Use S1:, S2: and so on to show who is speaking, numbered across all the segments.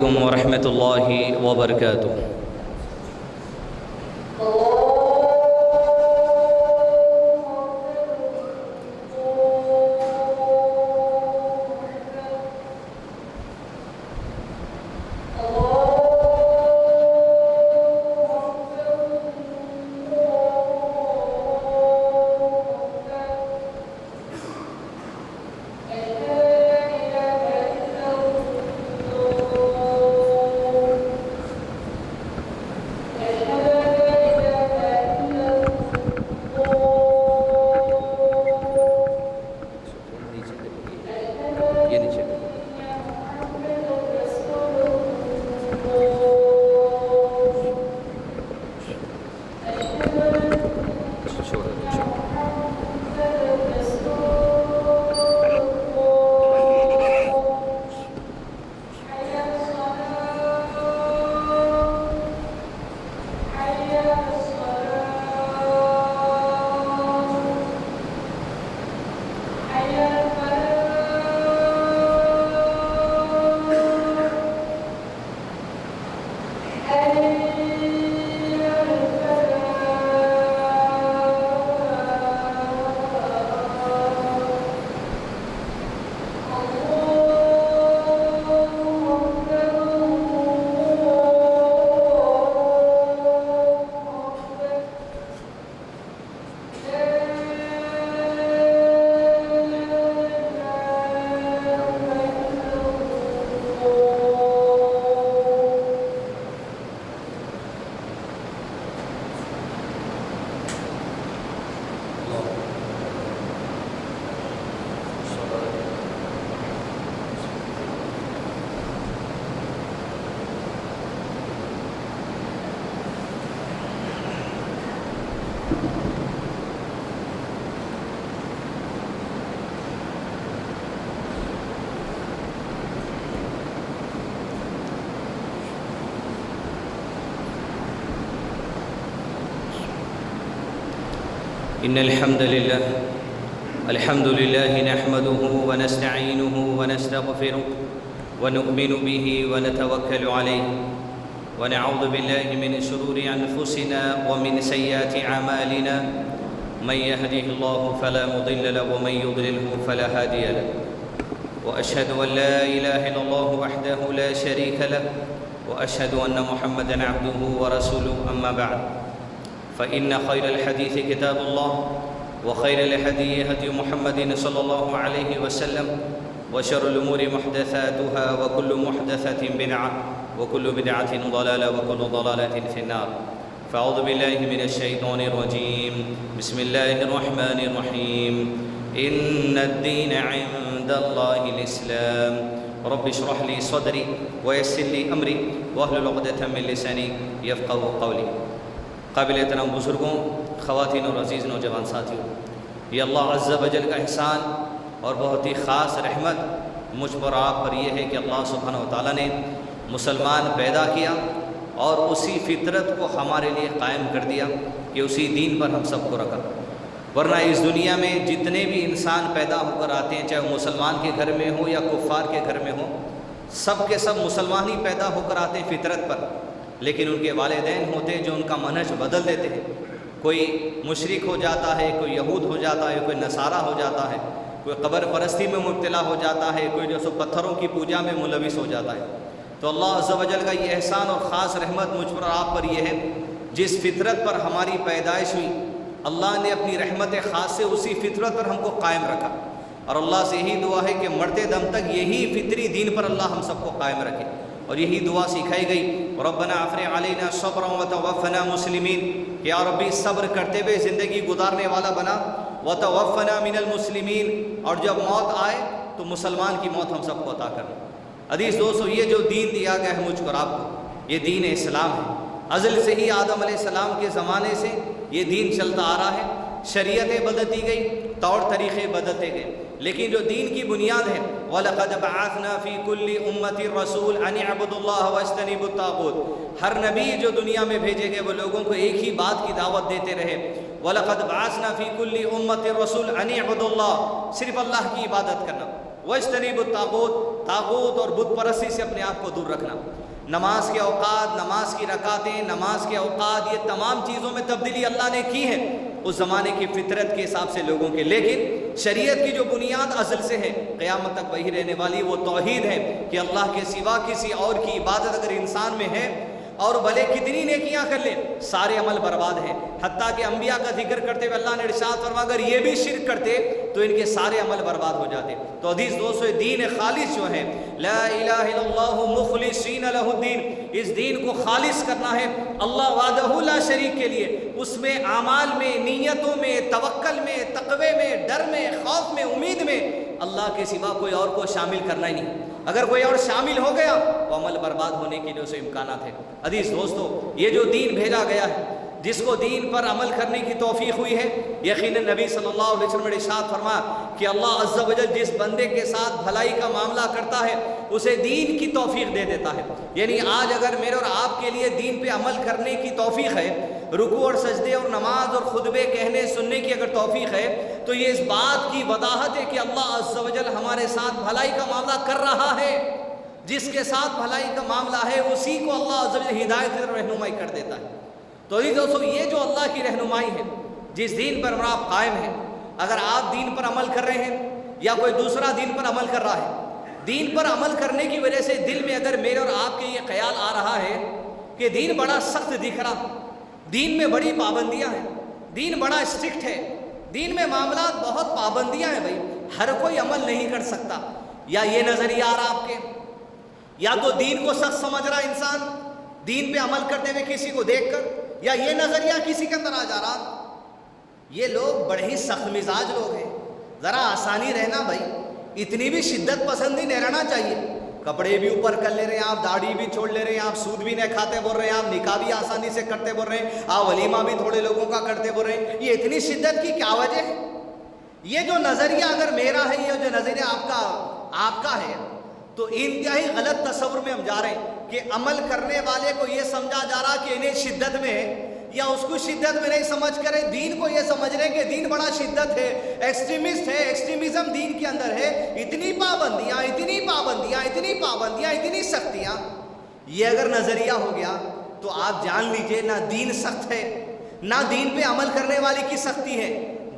S1: ورحمة الله وبركاته. إن الحمد لله نحمده ونستعينه ونستغفره ونؤمن به ونتوكل عليه ونعوذ بالله من شرور أنفسنا ومن سيئات أعمالنا من يهده الله فلا مضل له ومن يضلله فلا هادي له وأشهد أن لا إله إلا الله وحده لا شريك له وأشهد أن محمدًا عبده ورسوله أما بعد فإن خير الحديث كتاب الله وخير الهدي هدي محمد صلى الله عليه وسلم وشر الأمور محدثاتها وكل محدثة بدعة وكل بدعة ضلالة وكل ضلالة في النار فأعوذ بالله من الشيطان الرجيم بسم الله الرحمن الرحيم إن الدين عند الله الإسلام رب اشرح لي صدري ويسر لي أمري واحلل عقدة من لساني يفقهوا قولي. قابل احترام بزرگوں، خواتین اور عزیز نوجوان ساتھیوں، یہ اللہ عز و جل کا احسان اور بہت ہی خاص رحمت مجھ پر آپ پر یہ ہے کہ اللہ سبحانہ و تعالیٰ نے مسلمان پیدا کیا اور اسی فطرت کو ہمارے لیے قائم کر دیا کہ اسی دین پر ہم سب کو رکھا. ورنہ اس دنیا میں جتنے بھی انسان پیدا ہو کر آتے ہیں، چاہے وہ مسلمان کے گھر میں ہو یا کفار کے گھر میں ہو، سب کے سب مسلمان ہی پیدا ہو کر آتے ہیں فطرت پر، لیکن ان کے والدین ہوتے ہیں جو ان کا منہج بدل دیتے ہیں. کوئی مشرک ہو جاتا ہے، کوئی یہود ہو جاتا ہے، کوئی نصارہ ہو جاتا ہے، کوئی قبر پرستی میں مبتلا ہو جاتا ہے، کوئی جو سو پتھروں کی پوجا میں ملوث ہو جاتا ہے. تو اللہ عز و جل کا یہ احسان اور خاص رحمت مجھ پر آپ پر یہ ہے، جس فطرت پر ہماری پیدائش ہوئی اللہ نے اپنی رحمت خاص سے اسی فطرت پر ہم کو قائم رکھا، اور اللہ سے یہی دعا ہے کہ مرتے دم تک یہی فطری دین پر اللہ ہم سب کو قائم رکھے. اور یہی دعا سکھائی گئی، ربنا افرغ علینا صبرا وتوفنا مسلمین، کہ یا ربی صبر کرتے ہوئے زندگی گزارنے والا بنا، وتوفنا من المسلمین، اور جب موت آئے تو مسلمان کی موت ہم سب کو عطا کرنا. عزیز دوستو، یہ جو دین دیا گیا ہے مجھ کو آپ کو، یہ دین اسلام ہے. ازل سے ہی آدم علیہ السلام کے زمانے سے یہ دین چلتا آ رہا ہے. شریعتیں بدلتی گئی، طور طریقے بدلتے گئے، لیکن جو دین کی بنیاد ہے، وَلَقَدْ بَعَثْنَا فِي كُلِّ أُمَّةٍ رَسُولًا أَنِ اعْبُدُوا اللَّهَ وَاجْتَنِبُوا الطَّاغُوتَ. ہر نبی جو دنیا میں بھیجے گئے وہ لوگوں کو ایک ہی بات کی دعوت دیتے رہے، وَلَقَدْ بَعَثْنَا فِي كُلِّ أُمَّةٍ رَسُولًا أَنِ اعْبُدُوا اللَّهَ، صرف اللہ کی عبادت کرنا، وَاجْتَنِبُوا الطَّاغُوتَ، طاغوت اور بت پرستی سے اپنے آپ کو دور رکھنا۔ نماز کے اوقات، نماز کی رکعتیں، نماز کے اوقات، یہ تمام چیزوں میں تبدیلی اللہ نے کی ہے اس زمانے کی فطرت کے حساب سے لوگوں کے، لیکن شریعت کی جو بنیاد ازل سے ہے قیامت تک وہی رہنے والی، وہ توحید ہے کہ اللہ کے سوا کسی اور کی عبادت اگر انسان میں ہے اور بھلے کتنی نیکیاں کر لے سارے عمل برباد ہیں۔ حتیٰ کہ انبیاء کا ذکر کرتے ہوئے اللہ نے ارشاد فرمایا اگر یہ بھی شرک کرتے تو ان کے سارے عمل برباد ہو جاتے۔ تو حدیث دوستو دین خالص جو ہے لا الہ الا اللہ مخلصین لہ الدین، اس دین کو خالص کرنا ہے اللہ وحدہ لا شریک کے لیے، اس میں اعمال میں، نیتوں میں، توکل میں، تقوی میں، ڈر میں، خوف میں، امید میں اللہ کے سوا کوئی اور کو شامل کرنا ہی نہیں۔ اگر کوئی اور شامل ہو گیا تو عمل برباد ہونے کے جو سے امکانات ہیں۔ حدیث دوستو یہ جو دین بھیجا گیا ہے، جس کو دین پر عمل کرنے کی توفیق ہوئی ہے، یقیناً نبی صلی اللہ علیہ وسلم نے ارشاد فرمایا کہ اللہ عز و جل جس بندے کے ساتھ بھلائی کا معاملہ کرتا ہے اسے دین کی توفیق دے دیتا ہے۔ یعنی آج اگر میرے اور آپ کے لیے دین پہ عمل کرنے کی توفیق ہے، رکوع اور سجدے اور نماز اور خطبے کہنے سننے کی اگر توفیق ہے، تو یہ اس بات کی وضاحت ہے کہ اللہ عز و جل ہمارے ساتھ بھلائی کا معاملہ کر رہا ہے۔ جس کے ساتھ بھلائی کا معاملہ ہے اسی کو اللہ عز و جل ہدایت کی طرف رہنمائی کر دیتا ہے۔ تو دوستو یہ جو اللہ کی رہنمائی ہے، جس دین پر آپ قائم ہیں، اگر آپ دین پر عمل کر رہے ہیں یا کوئی دوسرا دین پر عمل کر رہا ہے، دین پر عمل کرنے کی وجہ سے دل میں اگر میرے اور آپ کے یہ خیال آ رہا ہے کہ دین بڑا سخت دکھ رہا، دین میں بڑی پابندیاں ہیں، دین بڑا اسٹرکٹ ہے، دین میں معاملات بہت پابندیاں ہیں، بھائی ہر کوئی عمل نہیں کر سکتا، یا یہ نظریہ آ رہا آپ کے، یا تو دین کو سخت سمجھ رہا انسان دین پہ عمل کرتے ہوئے کسی کو دیکھ کر، یا یہ نظریہ کسی کے اندر آ جا رہا یہ لوگ بڑے ہی سخت مزاج لوگ ہیں، ذرا آسانی رہنا بھائی، اتنی بھی شدت پسندی نہیں رہنا چاہیے، کپڑے بھی اوپر کر لے رہے ہیں آپ، داڑھی بھی چھوڑ لے رہے ہیں آپ، سود بھی نہیں کھاتے بول رہے ہیں آپ، نکاح بھی آسانی سے کرتے بول رہے ہیں آپ، ولیمہ بھی تھوڑے لوگوں کا کرتے بول رہے ہیں، یہ اتنی شدت کی کیا وجہ ہے؟ یہ جو نظریہ اگر میرا ہے، یہ جو نظریہ آپ کا ہے، تو انتہائی غلط تصور میں ہم جا رہے ہیں کہ عمل کرنے والے کو یہ سمجھا جا رہا کہ انہیں شدت میں ہے، یا اس کو شدت میں نہیں سمجھ کرے دین کو یہ سمجھ رہے کہ دین بڑا شدت ہے، ایکسٹریمسٹ ہے، ایکسٹریمزم دین کے اندر ہے، اتنی پابندیاں، اتنی پابندیاں، اتنی پابندیاں، اتنی سختیاں۔ یہ اگر نظریہ ہو گیا تو آپ جان لیجئے نہ دین سخت ہے، نہ دین پہ عمل کرنے والے کی سختی ہے،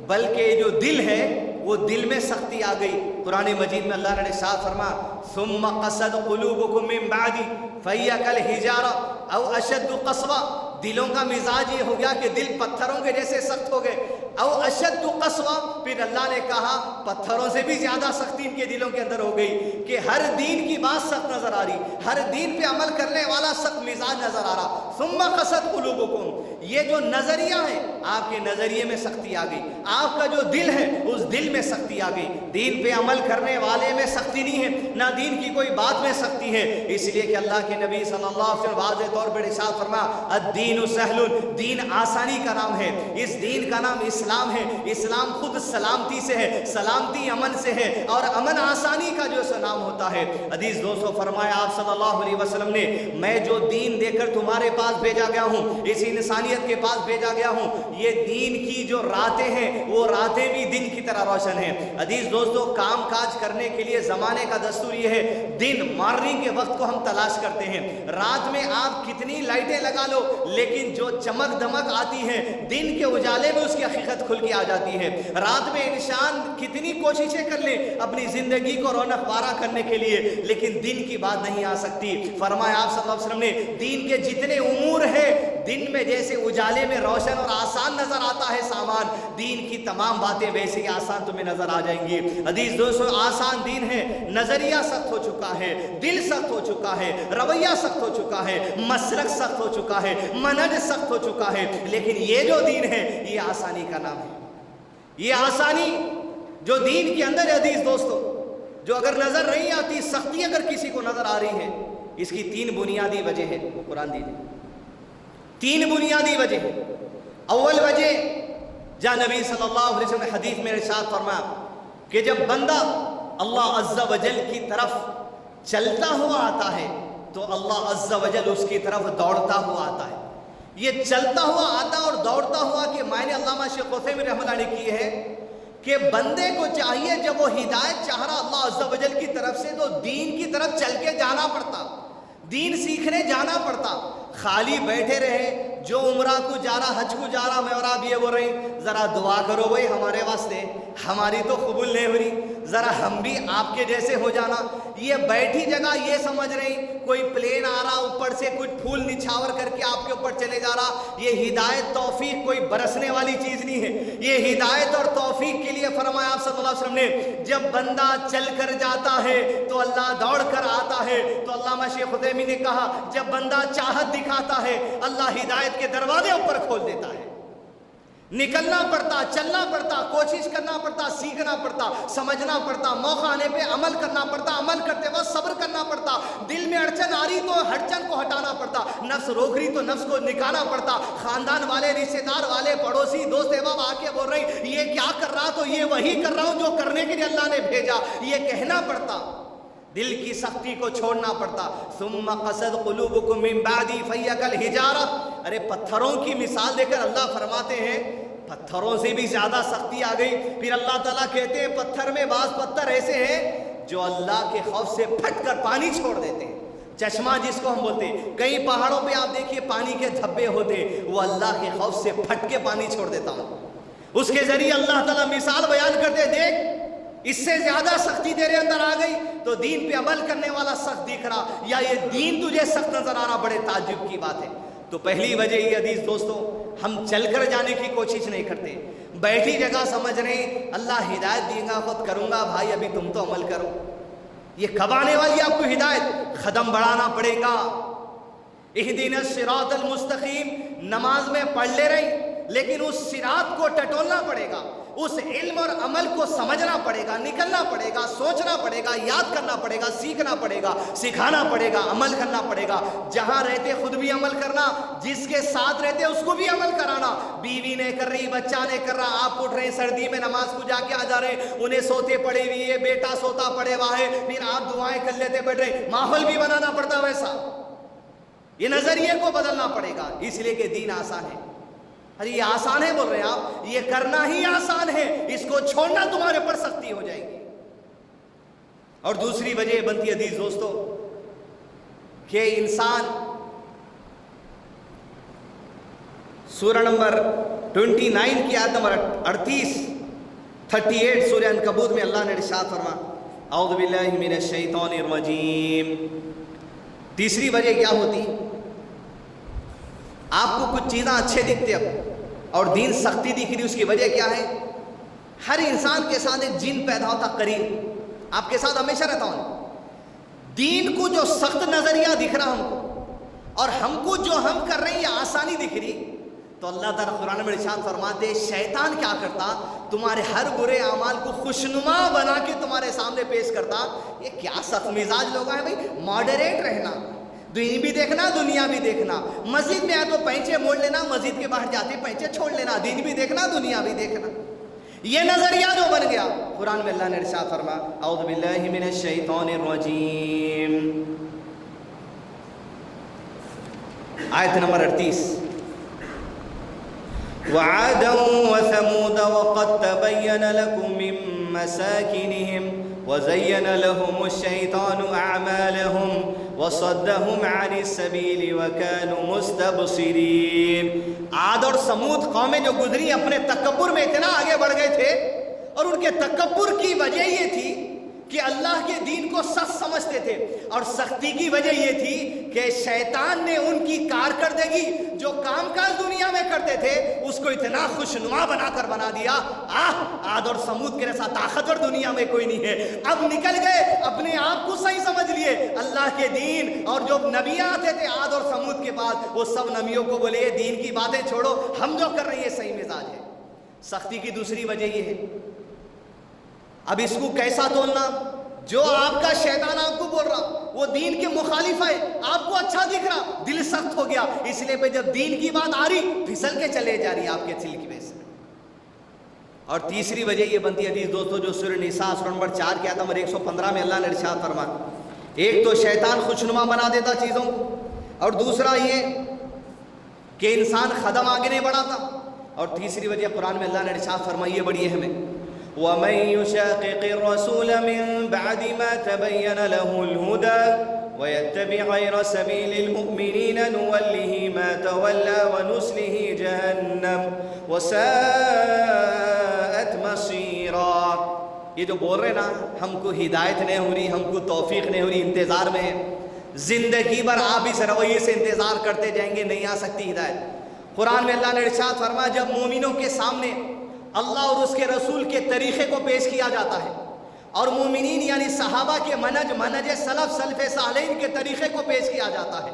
S1: بلکہ جو دل ہے وہ دل میں سختی آ گئی۔ قرآن مجید میں اللہ نے ارشاد فرمایا ثم قست قلوبکم من بعد فہی کالحجارہ او اشد قسوہ، دلوں کا مزاج یہ ہو گیا کہ دل پتھروں کے جیسے سخت ہو گئے، او اشد قسوہ، پھر اللہ نے کہا پتھروں سے بھی زیادہ سختی ان کے دلوں کے اندر ہو گئی کہ ہر دین کی بات سخت نظر آ رہی، ہر دین پہ عمل کرنے والا سخت مزاج نظر آ رہا۔ ثم قست قلوبکم، یہ جو نظریہ ہے آپ کے نظریے میں سختی آ گئی، آپ کا جو دل ہے اس دل میں سختی آ گئی، دین پہ عمل کرنے والے میں سختی نہیں ہے، نہ دین کی کوئی بات میں سختی ہے، اس لیے کہ اللہ کے نبی صلی اللہ علیہ وسلم واضح طور پر ارشاد فرمایا الدین سہل، دین آسانی کا نام ہے، اس دین کا نام اسلام ہے، اسلام خود سلامتی سے ہے، سلامتی امن سے ہے، اور امن آسانی کا جو سا نام ہوتا ہے۔ حدیث دوستو فرمایا آپ صلی اللہ علیہ وسلم نے میں جو دین دے کر تمہارے پاس بھیجا گیا ہوں، اس انسانیت کے پاس بھیجا گیا ہوں، یہ دین کی جو راتیں ہیں وہ راتیں بھی دن کی طرح روشن ہیں۔ حدیث دوستو کام کاج کرنے کے لیے زمانے کا دستور یہ ہے دن مارننگ کے وقت کو ہم تلاش کرتے ہیں، رات میں آپ کتنی لائٹیں لگا لو لیکن جو چمک دمک آتی ہے دن کے اجالے میں اس کی حقیقت کھل کے آ جاتی ہے۔ رات میں انسان کتنی کوششیں کر لے اپنی زندگی کو رونق بارہ کرنے کے لیے لیکن دن کی بات نہیں آ سکتی۔ فرمایا آپ صلی اللہ علیہ وسلم نے دین کے جتنے امور ہیں دن میں جیسے اجالے میں روشن اور آسان نظر آتا ہے سامان، دین کی تمام باتیں ویسے ہی آسان تمہیں نظر آ جائیں گی۔ حدیث دوستو آسان دین ہے، نظریہ سخت ہو چکا ہے، دل سخت ہو چکا ہے، رویہ سخت ہو چکا ہے، مسلک سخت ہو چکا ہے، منہج سخت ہو چکا ہے، لیکن یہ جو دین ہے یہ آسانی کا نام ہے۔ یہ آسانی جو دین کے اندر ہے حدیث دوستو، جو اگر نظر نہیں آتی، سختی اگر کسی کو نظر آ رہی ہے، اس کی تین بنیادی وجہ ہے، وہ قرآن دین ہے۔ تین بنیادی وجہ ہے۔ اول وجہ جہاں نبی صلی اللہ علیہ وسلم نے حدیث میں ارشاد فرمایا کہ جب بندہ اللہ عز و جل کی طرف چلتا ہوا آتا ہے تو اللہ عز و جل اس کی طرف دوڑتا ہوا آتا ہے۔ یہ چلتا ہوا آتا اور دوڑتا ہوا کہ معنی علامہ شیخ عثیمین رحمۃ اللہ نے کی ہے
S2: کہ بندے کو چاہیے جب وہ ہدایت چاہ رہا اللہ عز و جل کی طرف سے تو دین کی طرف چل کے جانا پڑتا، دین سیکھنے جانا پڑتا۔ خالی بیٹھے رہے، جو عمرہ کو جا رہا، حج کو جا رہا، میں اور آپ یہ بول رہے ہیں ذرا دعا کرو بھائی ہمارے واسطے، ہماری تو قبول نہیں ہو رہی، ذرا ہم بھی آپ کے جیسے ہو جانا۔ یہ بیٹھی جگہ یہ سمجھ رہے ہیں کوئی پلین آ رہا اوپر سے کچھ پھول نچھاور کر کے آپ کے اوپر چلے جا رہا۔ یہ ہدایت توفیق کوئی برسنے والی چیز نہیں ہے۔ یہ ہدایت اور توفیق کے لیے فرمایا آپ صلی اللہ علیہ وسلم نے، جب بندہ چل کر جاتا ہے تو اللہ دوڑ کر آتا ہے۔ تو علامہ شیخ عثیمین نے کہا جب بندہ چاہت دکھاتا ہے اللہ ہدایت کے دروازے اوپر کھول دیتا ہے۔ نکلنا پڑتا، چلنا پڑتا، کوشش کرنا پڑتا، سیکھنا پڑتا، سمجھنا پڑتا، موقع آنے پہ عمل کرنا پڑتا، عمل کرتے وقت صبر کرنا پڑتا، دل میں اڑچن آ رہی تو ہڑچن کو ہٹانا پڑتا، نفس روک رہی تو نفس کو نکالنا پڑتا۔ خاندان والے، رشتے دار والے، پڑوسی، دوست احباب آ کے بول رہے ہیں یہ کیا کر رہا، تو یہ وہی کر رہا ہوں جو کرنے کے لیے اللہ نے بھیجا، یہ کہنا پڑتا، دل کی سختی کو چھوڑنا پڑتا۔ ثم قسد قلوبکم من بعدی فہی کالحجارہ، ارے پتھروں کی مثال دے کر اللہ فرماتے ہیں پتھروں سے بھی زیادہ سختی آ گئی۔ پھر اللہ تعالیٰ کہتے ہیں پتھر میں بعض پتھر ایسے ہیں جو اللہ کے خوف سے پھٹ کر پانی چھوڑ دیتے ہیں، چشمہ جس کو ہم بولتے ہیں۔ کئی پہاڑوں پہ آپ دیکھیے پانی کے دھبے ہوتے، وہ اللہ کے خوف سے پھٹ کے پانی چھوڑ دیتا ہوں۔ اس کے ذریعے اللہ تعالیٰ مثال بیان کرتے، دیکھ اس سے زیادہ سختی تیرے اندر آ گئی تو دین پہ عمل کرنے والا سخت دکھ رہا، یا یہ دین تجھے سخت نظر آ رہا، بڑے تعجب کی بات ہے۔ تو پہلی وجہ یہ حدیث دوستوں، ہم چل کر جانے کی کوشش نہیں کرتے، بیٹھی جگہ سمجھ رہے ہیں اللہ ہدایت دے گا خود کروں گا، بھائی ابھی تم تو عمل کرو۔ یہ کب آنے والی آپ کو ہدایت؟ قدم بڑھانا پڑے گا۔ اہدنا الصراط المستقیم نماز میں پڑھ لے رہے، لیکن اس صراط کو ٹٹولنا پڑے گا، اس علم اور عمل کو سمجھنا پڑے گا، نکلنا پڑے گا، سوچنا پڑے گا، یاد کرنا پڑے گا، سیکھنا پڑے گا، سکھانا پڑے گا، عمل کرنا پڑے گا۔ جہاں رہتے خود بھی عمل کرنا، جس کے ساتھ رہتے اس کو بھی عمل کرانا۔ بیوی نہیں کر رہی، بچہ نہیں کر رہا، آپ اٹھ رہے ہیں سردی میں نماز کو جا کے آ جا رہے ہیں، انہیں سوتے پڑے ہوئی ہے، بیٹا سوتا پڑے ہوا ہے، پھر آپ دعائیں کر لیتے بیٹھ رہے، ماحول بھی بنانا پڑتا ویسا۔ یہ نظریے کو بدلنا پڑے گا، اس لیے کہ دین آسان ہے۔ ارے یہ آسان ہے بول رہے ہیں آپ، یہ کرنا ہی آسان ہے، اس کو چھوڑنا تمہارے پر سختی ہو جائے گی۔ اور دوسری وجہ بنتی ہے عزیز دوستو کہ انسان، سورہ نمبر 29 کی آیت نمبر 38 سورہ عنکبوت میں اللہ نے ارشاد فرما، اعوذ باللہ من الشیطان الرجیم۔ تیسری وجہ کیا ہوتی؟ آپ کو کچھ چیزیں اچھے دکھتے اب اور دین سختی دکھ رہی، اس کی وجہ کیا ہے؟ ہر انسان کے ساتھ ایک جن پیدا ہوتا قریب، آپ کے ساتھ ہمیشہ رہتا ہوں۔ دین کو جو سخت نظریہ دکھ رہا ہم کو، اور ہم کو جو ہم کر رہے ہیں یہ آسانی دکھ رہی، تو اللہ تعالیٰ قرآن میں ارشاد فرماتے شیطان کیا کرتا؟ تمہارے ہر برے اعمال کو خوشنما بنا کے تمہارے سامنے پیش کرتا۔ یہ کیا سخت مزاج لوگ ہیں بھائی، ماڈریٹ رہنا، دین بھی دیکھنا دنیا بھی دیکھنا، مسجد میں آئے تو پینچے موڑ لینا، مسجد کے باہر جاتے پینچے چھوڑ لینا، دین بھی دیکھنا دنیا بھی دیکھنا، یہ نظریہ جو بن گیا۔ قرآن میں اللہ نے ارشاد فرما، اعوذ باللہ من الشیطان الرجیم، آیت نمبر 38، وعادا وثمود وقد تبين لكم من مساكنهم وزين لهم الشيطان أعمالهم وصدهم عن السبيل وكانوا مستبصرين۔ عاد اور سمود قومیں جو گزری اپنے تکبر میں اتنا آگے بڑھ گئے تھے، اور ان کے تکبر کی وجہ یہ تھی کہ اللہ کے دین کو سخت سمجھتے تھے، اور سختی کی وجہ یہ تھی کہ شیطان نے ان کی کارکردگی جو کام کاج دنیا میں کرتے تھے اس کو اتنا خوشنما بنا کر بنا دیا، عاد اور سمود کے جیسا طاقتور دنیا میں کوئی نہیں ہے۔ اب نکل گئے، اپنے آپ کو صحیح سمجھ لیے، اللہ کے دین اور جو نبی آتے تھے عاد اور سمود کے بعد، وہ سب نبیوں کو بولے دین کی باتیں چھوڑو، ہم جو کر رہے ہیں یہ صحیح مزاج ہے۔ سختی کی دوسری وجہ یہ ہے، اب اس کو کیسا تولنا؟ جو آپ کا شیطان آپ کو بول رہا وہ دین کے مخالف ہے، آپ کو اچھا دکھ رہا، دل سخت ہو گیا، اس لیے پہ جب دین کی بات آ رہی پھسل کے چلے جا رہی آپ کے دل کی وجہ سے۔ اور تیسری وجہ یہ بنتی ہے حدیث دوستو جو سورہ نساء سورہ نمبر 4 کی آیت نمبر 115 میں اللہ نے ارشاد فرما، ایک تو شیطان خوشنما بنا دیتا چیزوں کو، اور دوسرا یہ کہ انسان قدم آگے نہیں بڑھاتا، اور تیسری وجہ قرآن میں اللہ نے ارشاد فرمائی ہے بڑی اہم ہے، وَمَن يُشَاقِقِ الرَّسُولَ مِن بَعْدِ مَا تَبَيَّنَ لَهُ الْهُدَى وَيَتَّبِعْ غَيْرَ سَبِيلِ الْمُؤْمِنِينَ نُوَلِّهِ مَا تَوَلَّى وَنُصْلِهِ جَهَنَّمَ وَسَاءَتْ مَصِيرًا۔ یہ جو بول رہے نا ہم کو ہدایت نہیں ہو رہی، ہم کو توفیق نہیں ہو رہی، انتظار میں ہے، زندگی بھر آپ اس رویے سے انتظار کرتے جائیں گے، نہیں آ سکتی ہدایت۔ قرآن میں اللہ نے ارشاد فرمایا جب مومنوں کے سامنے اللہ اور اس کے رسول کے طریقے کو پیش کیا جاتا ہے اور مومنین یعنی صحابہ کے منج سلف صالحین کے طریقے کو پیش کیا جاتا ہے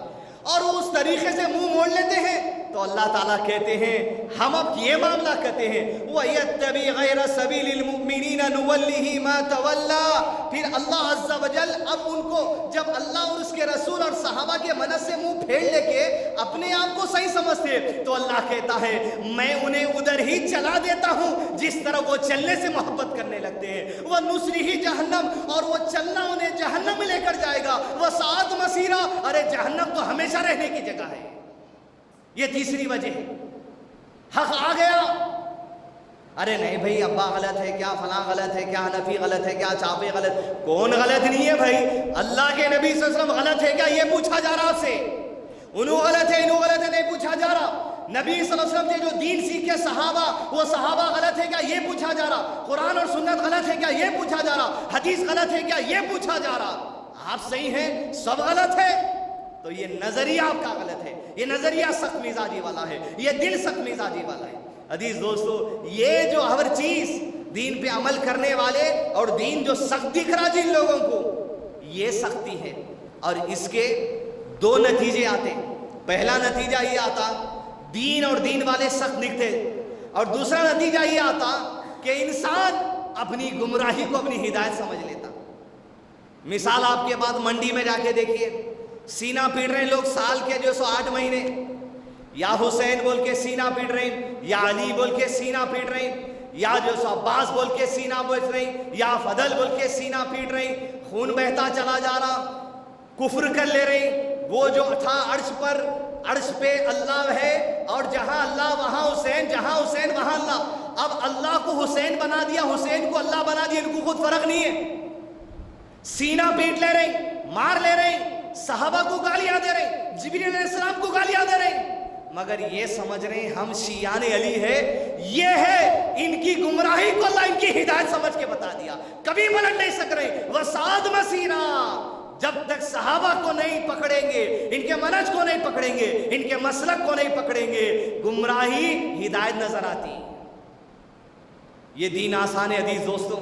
S2: اور وہ اس طریقے سے منہ موڑ لیتے ہیں تو اللہ تعالیٰ کہتے ہیں ہم اب یہ معاملہ کرتے ہیں وَيَتَّبِعْ غَيْرَ سَبِيلِ الْمُؤْمِنِينَ نُوَلِّهِ مَا تَوَلَّى، پھر اللہ عز و جل اب ان کو جب اللہ اور اس کے رسول اور صحابہ کے منج سے منہ پھیر لے کے اپنے آپ کو صحیح سمجھتے تو اللہ کہتا ہے میں انہیں ادھر ہی چلا دیتا ہوں جس طرح وہ چلنے سے محبت کرنے لگتے ہیں، وَنُصْلِهِ جَهَنَّمَ، اور وہ چلنا انہیں جہنم میں لے کر جائے گا، وَسَاءَتْ مَصِيرًا، ارے جہنم تو ہمیشہ رہنے کی جگہ ہے۔ یہ تیسری وجہ ہے، حق آ گیا، ارے نہیں بھائی ابا غلط ہے کیا، فلاں غلط ہے کیا، حنفی غلط ہے کیا، چاپے غلط، کون غلط نہیں ہے بھائی، اللہ کے نبی صلی اللہ علیہ وسلم غلط ہے کیا یہ پوچھا جا رہا آپ سے، انہوں غلط ہے انہوں غلط ہے نہیں پوچھا جا رہا، نبی صلی اللہ علیہ وسلم سے جو دین سیکھے صحابہ وہ صحابہ غلط ہے کیا یہ پوچھا جا رہا، قرآن اور سنت غلط ہے کیا یہ پوچھا جا رہا، حدیث غلط ہے کیا یہ پوچھا جا رہا، آپ صحیح ہیں سب غلط ہے تو یہ نظریہ آپ کا غلط ہے، یہ نظریہ سخت مزاجی والا ہے، یہ دل سخت مزاجی والا ہے۔ عزیز دوستو یہ جو ہر چیز دین پہ عمل کرنے والے اور دین جو سخت دکھ رہا جن لوگوں کو یہ سختی ہے اور اس کے دو نتیجے آتے، پہلا نتیجہ یہ آتا دین اور دین والے سخت دکھتے اور دوسرا نتیجہ یہ آتا کہ انسان اپنی گمراہی کو اپنی ہدایت سمجھ لیتا۔ مثال آپ کے بعد منڈی میں جا کے دیکھیے سینہ پیٹ رہے ہیں لوگ سال کے 8 مہینے، یا حسین بول کے سینہ پیٹ رہے ہیں، یا علی بول کے سینہ پیٹ رہے ہیں، یا عباس بول کے سینہ پیٹ رہے ہیں، یا فضل بول کے سینہ پیٹ رہے ہیں، خون بہتا چلا جا رہا، کفر کر لے رہے ہیں۔ وہ جو تھا عرش پہ اللہ ہے اور جہاں اللہ وہاں حسین، جہاں حسین وہاں اللہ، اب اللہ کو حسین بنا دیا، حسین کو اللہ بنا دیا، ان کو خود فرق نہیں ہے، سینہ پیٹ لے رہے ہیں، مار لے رہے ہیں، صحابہ کو گالیاں دے رہے ہیں، جبریل علیہ السلام کو گالیاں دے رہے ہیں، مگر یہ سمجھ رہے ہیں ہم شیعان علی ہے، یہ ہے ان کی گمراہی کو اللہ ان کی ہدایت سمجھ کے بتا دیا، کبھی پلٹ نہیں سک رہے۔ وسعت مسیرا، جب تک صحابہ کو نہیں پکڑیں گے، ان کے منہج کو نہیں پکڑیں گے، ان کے مسلک کو نہیں پکڑیں گے، گمراہی ہدایت نظر آتی۔ یہ دین آسان ہے عزیز دوستو،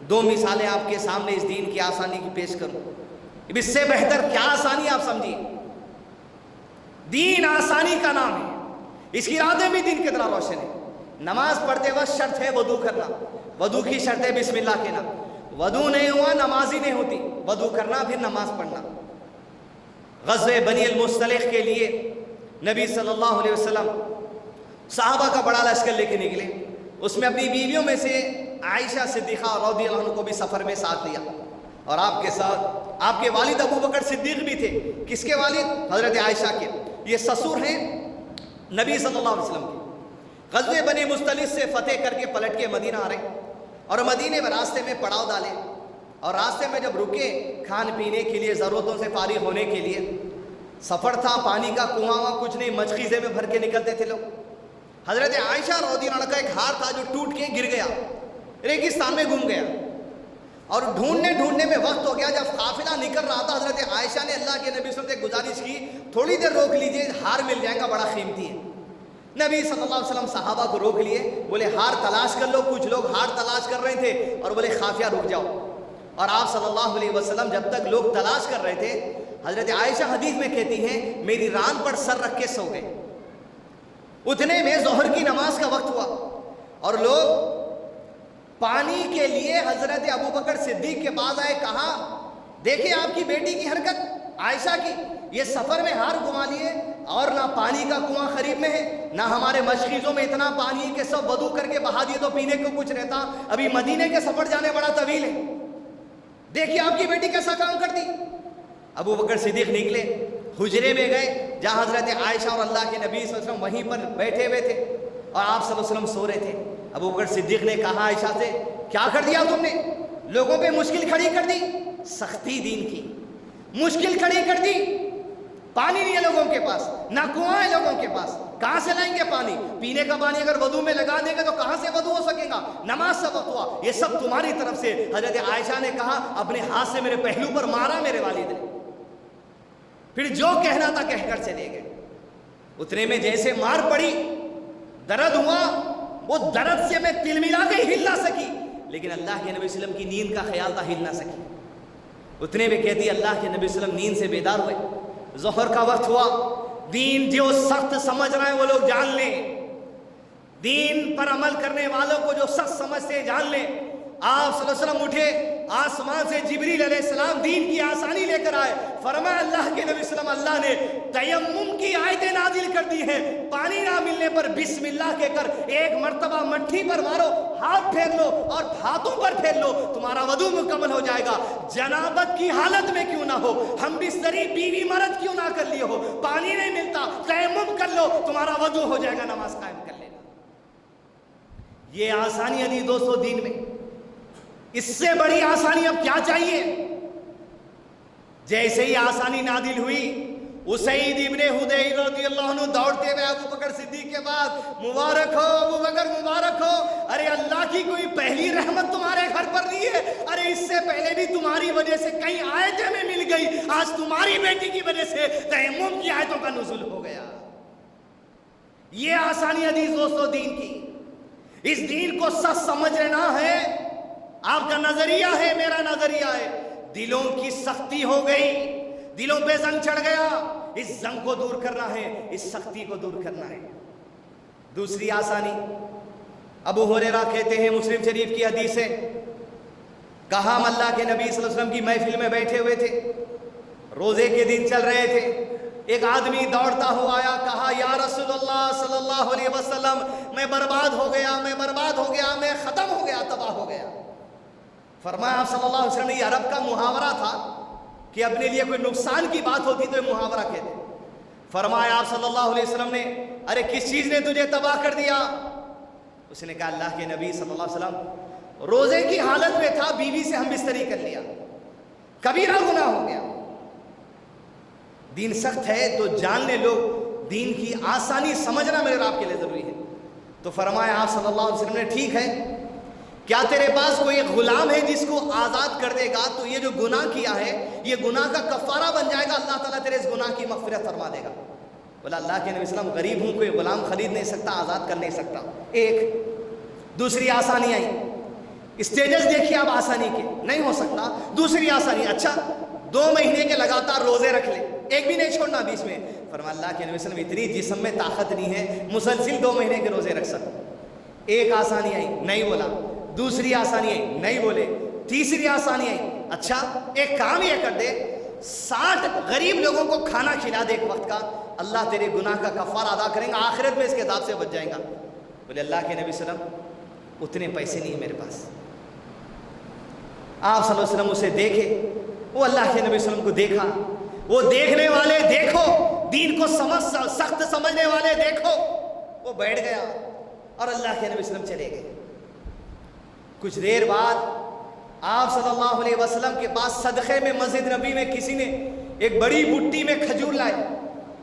S2: 2 مثالیں آپ کے سامنے اس دین کی آسانی کی پیش کروں، اس سے بہتر کیا آسانی آپ سمجھیے، دین آسانی کا نام ہے، اس کی راتیں بھی دین کتنا روشن ہے۔ نماز پڑھتے وقت شرط ہے وضو کرنا، وضو کی شرط ہے بسم اللہ کہنا، وضو نہیں ہوا نماز ہی نہیں ہوتی، وضو کرنا پھر نماز پڑھنا۔ غزوہ بنی المصطلق کے لیے نبی صلی اللہ علیہ وسلم صحابہ کا بڑا لشکر لے کے نکلے، اس میں اپنی بیویوں میں سے عائشہ صدیقہ رضی اللہ عنہ کو بھی سفر میں ساتھ لیا، اور آپ کے ساتھ آپ کے والد ابو بکر صدیق بھی تھے۔ کس کے والد؟ حضرت عائشہ کے، یہ سسر ہیں نبی صلی اللہ علیہ وسلم کے۔ غزوہ بنی مصطلق سے فتح کر کے پلٹ کے مدینہ آ رہے اور مدینے میں راستے میں پڑاؤ ڈالے، اور راستے میں جب رکے کھان پینے کے لیے، ضرورتوں سے فارغ ہونے کے لیے، سفر تھا، پانی کا کنواں کچھ نہیں، مچخیزے میں بھر کے نکلتے تھے لوگ۔ حضرت عائشہ رضی اللہ عنہ کا ایک ہار تھا جو ٹوٹ کے گر گیا، ریگستان میں گم گیا، اور ڈھونڈنے میں وقت ہو گیا۔ جب قافلہ نکل رہا تھا حضرت عائشہ نے اللہ کے نبی صلی اللہ علیہ وسلم سے گزارش کی تھوڑی دیر روک لیجئے، ہار مل جائے گا، بڑا قیمتی ہے۔ نبی صلی اللہ علیہ وسلم صحابہ کو روک لیے، بولے ہار تلاش کر لو، کچھ لوگ ہار تلاش کر رہے تھے، اور بولے خافیہ رک جاؤ، اور آپ صلی اللہ علیہ وسلم جب تک لوگ تلاش کر رہے تھے، حضرت عائشہ حدیث میں کہتی ہیں میری ران پر سر رکھ کے سو گئے۔ اتنے میں ظہر کی نماز کا وقت ہوا، اور لوگ پانی کے لیے حضرت ابو بکر صدیق کے پاس آئے، کہا دیکھیں آپ کی بیٹی کی حرکت عائشہ کی، یہ سفر میں ہار گما لیے، اور نہ پانی کا کنواں قریب میں ہے، نہ ہمارے مشخیزوں میں اتنا پانی ہے کہ سب وضو کر کے بہا دیے تو پینے کو کچھ رہتا، ابھی مدینے کے سفر جانے بڑا طویل ہے، دیکھیے آپ کی بیٹی کیسا کام کرتی۔ ابو بکر صدیق نکلے، حجرے میں گئے جہاں حضرت عائشہ اور اللہ کے نبی صلی اللہ علیہ وسلم وہیں پر بیٹھے ہوئے تھے، اور آپ صلی اللہ علیہ وسلم سو رہے تھے۔ ابو بکر صدیق نے کہا عائشہ سے کیا کر دیا تم نے؟ لوگوں پہ مشکل کھڑی کر دی، سختی دین کی، مشکل کھڑی کر دی۔ پانی نہیں ہے لوگوں کے پاس، نہ کنواں ہے لوگوں کے پاس، کہاں سے لائیں گے پانی؟ پینے کا پانی اگر وضو میں لگا دیں گے تو کہاں سے وضو ہو سکے گا؟ نماز سے وضو ہوا، یہ سب تمہاری طرف سے۔ حضرت عائشہ نے کہا اپنے ہاتھ سے میرے پہلو پر مارا میرے والد نے، پھر جو کہنا تھا کہہ کر چلے گئے۔ اتنے میں جیسے مار پڑی، درد ہوا، وہ درد سے میں تلملا کے ہل نہ سکی، لیکن اللہ کے نبی صلی اللہ علیہ وسلم کی نیند کا خیال تھا، ہل نہ سکی۔ اتنے میں کہتی اللہ کے نبی صلی اللہ علیہ وسلم نیند سے بیدار ہوئے، ظہر کا وقت ہوا، دین جو سخت سمجھ رہے ہیں وہ لوگ جان لیں، دین پر عمل کرنے والوں کو جو سخت سمجھتے ہیں جان لیں۔ آپ صلی اللہ علیہ وسلم اٹھے، آسمان سے جبریل علیہ السلام دین کی آسانی لے کر آئے، فرمایا اللہ کے نبی صلی اللہ علیہ وسلم اللہ نے تیمم کی آیتیں نازل کر دی ہیں، پانی نہ ملنے پر بسم اللہ کہہ کر ایک مرتبہ مٹھی پر مارو، ہاتھ پھیر لو اور ہاتھوں پر پھیر لو، تمہارا وضو مکمل ہو جائے گا۔ جنابت کی حالت میں کیوں نہ ہو، ہم بستری بیوی مرد کیوں نہ کر لیے ہو، پانی نہیں ملتا، تیمم کر لو، تمہارا وضو ہو جائے گا، نماز قائم کر لینا۔ یہ آسانی ہے دوستو دین میں، اس سے بڑی آسانی اب کیا چاہیے؟ جیسے ہی آسانی نازل ہوئی، اسید ابن حدیر رضی اللہ عنہ دوڑتے ہوئے ابو بکر صدیق کے بعد، مبارک ہو ابو بکر مبارک ہو، ارے اللہ کی کوئی پہلی رحمت تمہارے گھر پر نہیں ہے، ارے اس سے پہلے بھی تمہاری وجہ سے کئی آیتیں میں مل گئی، آج تمہاری بیٹی کی وجہ سے تیمم کی آیتوں کا نزول ہو گیا۔ یہ آسانی حدیث دوستو دین کی، اس دین کو سچ سمجھ لینا ہے۔ آپ کا نظریہ ہے، میرا نظریہ ہے، دلوں کی سختی ہو گئی، دلوں پہ زنگ چڑھ گیا، اس زنگ کو دور کرنا ہے، اس سختی کو دور کرنا ہے۔ دوسری آسانی، ابو ہریرہ کہتے ہیں، مسلم شریف کی حدیث ہے، کہا ہم اللہ کے نبی صلی اللہ علیہ وسلم کی محفل میں بیٹھے ہوئے تھے، روزے کے دن چل رہے تھے، ایک آدمی دوڑتا ہوا آیا، کہا یا رسول اللہ صلی اللہ علیہ وسلم میں برباد ہو گیا، میں برباد ہو گیا، میں ختم ہو گیا، تباہ ہو گیا۔ فرمایا آپ صلی اللہ علیہ وسلم نے، یہ عرب کا محاورہ تھا کہ اپنے لیے کوئی نقصان کی بات ہوتی تو یہ محاورہ کہتے۔ فرمایا آپ صلی اللہ علیہ وسلم نے، ارے کس چیز نے تجھے تباہ کر دیا؟ اس نے کہا اللہ کے نبی صلی اللہ علیہ وسلم روزے کی حالت میں تھا، بیوی سے ہم بستری کر لیا، کبیرہ گناہ ہو گیا۔ دین سخت ہے تو جان لے لوگ، دین کی آسانی سمجھنا میرے اور آپ کے لیے ضروری ہے۔ تو فرمایا آپ صلی اللہ علیہ وسلم نے، ٹھیک ہے، کیا تیرے پاس کوئی غلام ہے جس کو آزاد کر دے گا تو یہ جو گناہ کیا ہے یہ گناہ کا کفارہ بن جائے گا، اللہ تعالیٰ تیرے اس گناہ کی مغفرت فرما دے گا؟ بولا اللہ کے نبی صلی اللہ علیہ وسلم غریب ہوں، کوئی غلام خرید نہیں سکتا، آزاد کر نہیں سکتا۔ ایک دوسری آسانی آئی، اسٹیجز دیکھیے آپ آسانی کے، نہیں ہو سکتا۔ دوسری آسانی، اچھا 2 مہینے کے لگاتار روزے رکھ لے، ایک بھی نہیں چھوڑنا بیچ میں۔ فرمایا اللہ کے نبی صلی اللہ علیہ وسلم اتنی جسم میں طاقت نہیں ہے مسلسل 2 مہینے کے روزے رکھ سکتا۔ ایک آسانی آئی، نہیں بولا۔ دوسری آسانی آئی، نہیں بولے۔ تیسری آسانی آئی، اچھا ایک کام یہ کر دے، 60 غریب لوگوں کو کھانا کھلا دے ایک وقت کا، اللہ تیرے گناہ کا کفارہ ادا کریں گا، آخرت میں اس کے عذاب سے بچ جائیں گا۔ بولے اللہ کے نبی صلی اللہ علیہ وسلم اتنے پیسے نہیں ہیں میرے پاس۔ آپ صلی اللہ علیہ وسلم اسے دیکھے، وہ اللہ کے نبی صلی اللہ علیہ وسلم کو دیکھا، وہ دیکھنے والے دیکھو، دین کو سخت سمجھنے والے دیکھو، وہ بیٹھ گیا اور اللہ کے نبی صلی اللہ علیہ وسلم چلے گئے۔ کچھ دیر بعد آپ صلی اللہ علیہ وسلم کے پاس صدقے میں مسجد نبی میں کسی نے ایک بڑی بٹی میں کھجور لائے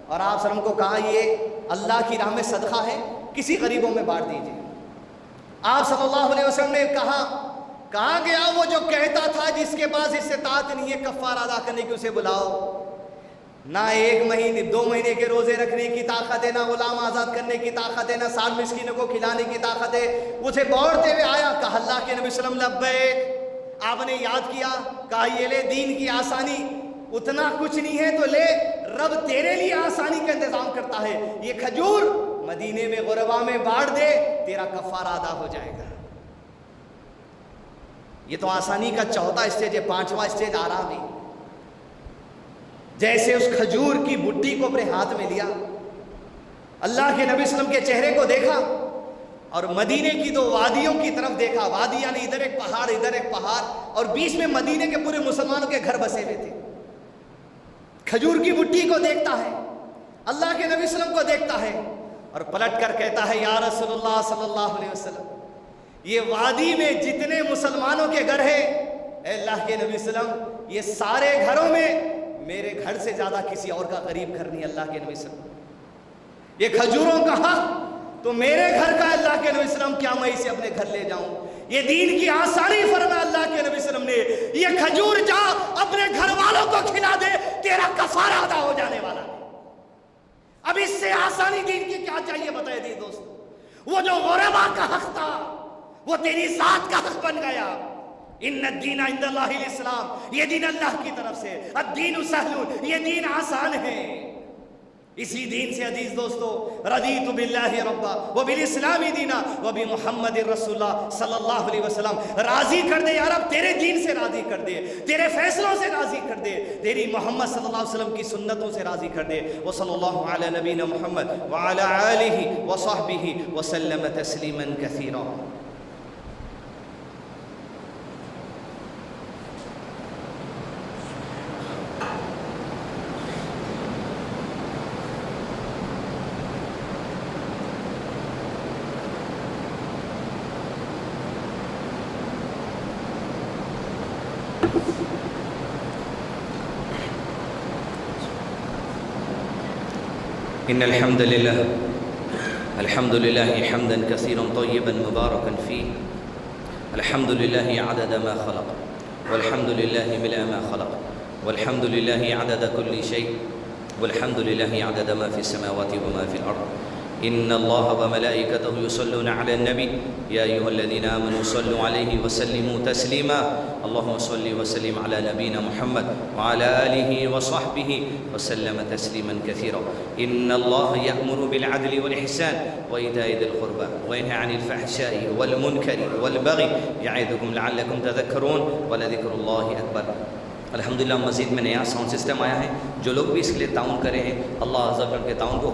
S2: اور آپ صلی اللہ علیہ وسلم کو کہا یہ اللہ کی راہ میں صدقہ ہے، کسی غریبوں میں بانٹ دیجیے۔ آپ صلی اللہ علیہ وسلم نے کہا گیا وہ جو کہتا تھا جس کے پاس استطاعت نہیں ہے کفارہ ادا کرنے کی، اسے بلاؤ۔ نہ 1 مہینے 2 مہینے کے روزے رکھنے کی طاقت ہے، نہ غلام آزاد کرنے کی طاقت ہے، نہ 60 مسکینوں کو کھلانے کی طاقت ہے۔ اسے دوڑتے ہوئے آیا، کہا اللہ کے نبی صلی اللہ علیہ وسلم لبیک۔ آپ نے یاد کیا، کہا یہ لے دین کی آسانی، اتنا کچھ نہیں ہے تو لے، رب تیرے لیے آسانی کا انتظام کرتا ہے، یہ کھجور مدینے میں غربا میں بانٹ دے، تیرا کفارہ ادا ہو جائے گا۔ یہ تو آسانی کا 4تھا اسٹیج ہے، 5واں اسٹیج آرام ہے۔ جیسے اس کھجور کی بٹی کو اپنے ہاتھ میں لیا، اللہ کے نبی صلی اللہ علیہ وسلم کے چہرے کو دیکھا اور مدینے کی 2 وادیوں کی طرف دیکھا، وادی یعنی ادھر ایک پہاڑ ادھر ایک پہاڑ، اور بیچ میں مدینے کے پورے مسلمانوں کے گھر بسے ہوئے تھے۔ کھجور کی بٹی کو دیکھتا ہے، اللہ کے نبی صلی اللہ علیہ وسلم کو دیکھتا ہے اور پلٹ کر کہتا ہے یا رسول اللہ صلی اللہ علیہ وسلم، یہ وادی میں جتنے مسلمانوں کے گھر ہیں، اے اللہ کے نبی صلی اللہ علیہ وسلم، یہ سارے گھروں میں میرے گھر سے زیادہ کسی اور کا قریب گھر نہیں اللہ کے نبی صلی اللہ علیہ وسلم۔ یہ کھجوروں کا حق تو میرے گھر کا اللہ کے نبی صلی اللہ علیہ وسلم، کیا میں اسے اپنے گھر لے جاؤں؟ یہ دین کی آسانی فرمایا اللہ کے نبی صلی اللہ علیہ وسلم نے، یہ کھجور جا اپنے گھر والوں کو کھلا دے، تیرا کفارہ ادا ہو جانے والا ہے۔ اب اس سے آسانی دین کی کیا چاہیے بتائے دی دوست؟ وہ جو غربا کا حق تھا وہ تیری ذات کا حق بن گیا۔ ان الدین عند اللہ الاسلام، یہ دین اللہ کی طرف سے، الدین سہل، یہ دین آسان ہے۔ اسی دین سے عزیز دوستو، رضیت باللہ ربا وبالاسلام دینا وبمحمد رسول اللہ صلی اللہ علیہ وسلم، راضی کر دے یا رب، تیرے دین سے راضی کر دے، تیرے فیصلوں سے راضی کر دے، تیری محمد صلی اللہ علیہ وسلم کی سنتوں سے راضی کر دے۔ وصلی اللہ علی نبینا محمد وعلی آلہ وصحبہ وسلم تسلیما کثیرا۔
S1: إن الحمد لله حمدا كثيرا طيبا مباركا فيه، الحمد لله عدد ما خلق، والحمد لله ملء ما خلق، والحمد لله عدد كل شيء، والحمد لله عدد ما في السماوات وما في الأرض. إن الله وملائكته يصلون على النبي يا أيها الذين آمنوا صلوا عليه وسلموا تسليما. اللهم صل وسلم على نبينا محمد وعلى آله وصحبه وسلم تسليما كثيرا. إن الله يأمر بالعدل والإحسان وإيتاء ذي القربى وينهى عن الفحشاء والمنكر والبغي يعظكم لعلكم تذكرون ولذكر الله أكبر. الحمدللہ مسجد میں نیا ساؤنڈ سسٹم آیا ہے، جو لوگ بھی اس کے لیے تعاون کرے ہیں اللہ عز و جل کے تعاون کو